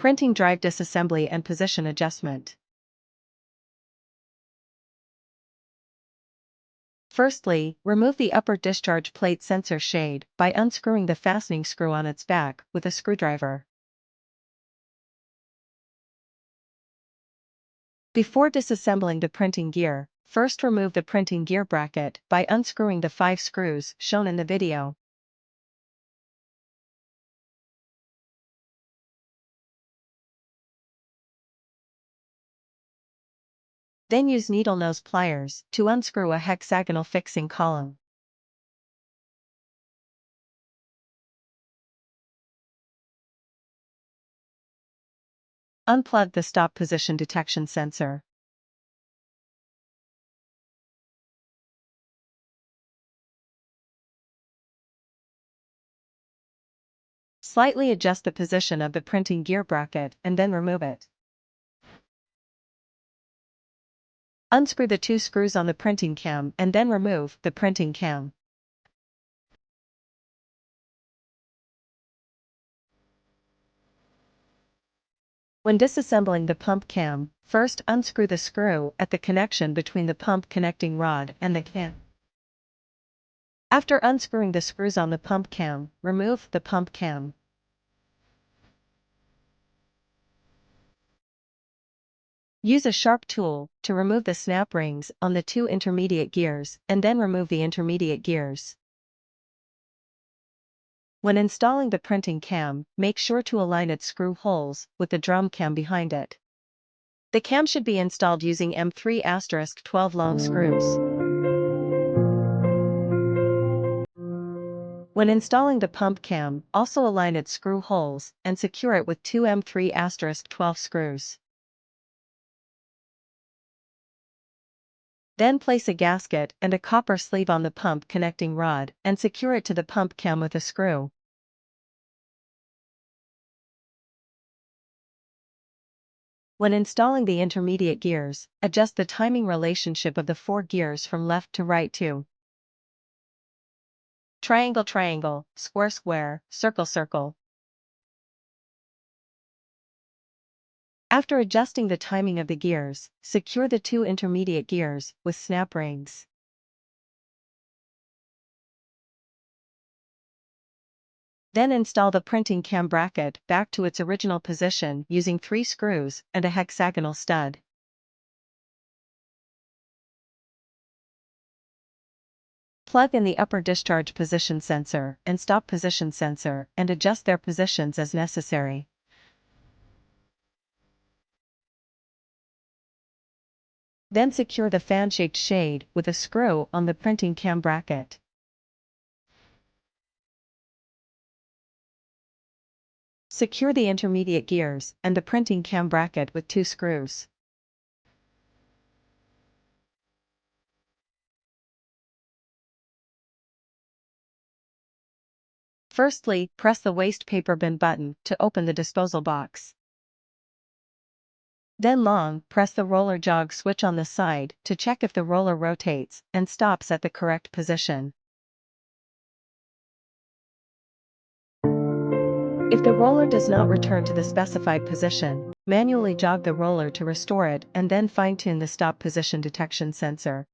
Printing drive disassembly and position adjustment. Firstly, remove the upper discharge plate sensor shade by unscrewing the fastening screw on its back with a screwdriver. Before disassembling the printing gear, first remove the printing gear bracket by unscrewing the 5 screws shown in the video. Then use needle nose pliers to unscrew a hexagonal fixing column. Unplug the stop position detection sensor. Slightly adjust the position of the printing gear bracket and then remove it. Unscrew the 2 screws on the printing cam and then remove the printing cam. When disassembling the pump cam, first unscrew the screw at the connection between the pump connecting rod and the cam. After unscrewing the screws on the pump cam, remove the pump cam. Use a sharp tool to remove the snap rings on the 2 intermediate gears and then remove the intermediate gears. When installing the printing cam, make sure to align its screw holes with the drum cam behind it. The cam should be installed using M3*12 long screws. When installing the pump cam, also align its screw holes and secure it with 2 M3*12 screws. Then place a gasket and a copper sleeve on the pump connecting rod and secure it to the pump cam with a screw. When installing the intermediate gears, adjust the timing relationship of the 4 gears from left to right to triangle triangle, square square, circle circle. After adjusting the timing of the gears, secure the 2 intermediate gears with snap rings. Then install the printing cam bracket back to its original position using 3 screws and a hexagonal stud. Plug in the upper discharge position sensor and stop position sensor and adjust their positions as necessary. Then secure the fan-shaped shade with a screw on the printing cam bracket. Secure the intermediate gears and the printing cam bracket with 2 screws. Firstly, press the waste paper bin button to open the disposal box. Then press the roller jog switch on the side to check if the roller rotates and stops at the correct position. If the roller does not return to the specified position, manually jog the roller to restore it and then fine-tune the stop position detection sensor.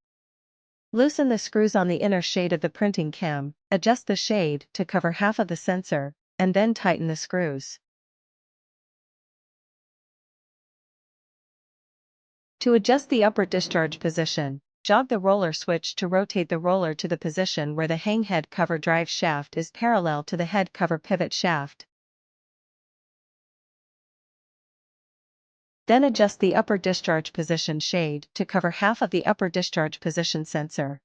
Loosen the screws on the inner shade of the printing cam, adjust the shade to cover half of the sensor, and then tighten the screws. To adjust the upper discharge position, jog the roller switch to rotate the roller to the position where the hang head cover drive shaft is parallel to the head cover pivot shaft. Then adjust the upper discharge position shade to cover half of the upper discharge position sensor.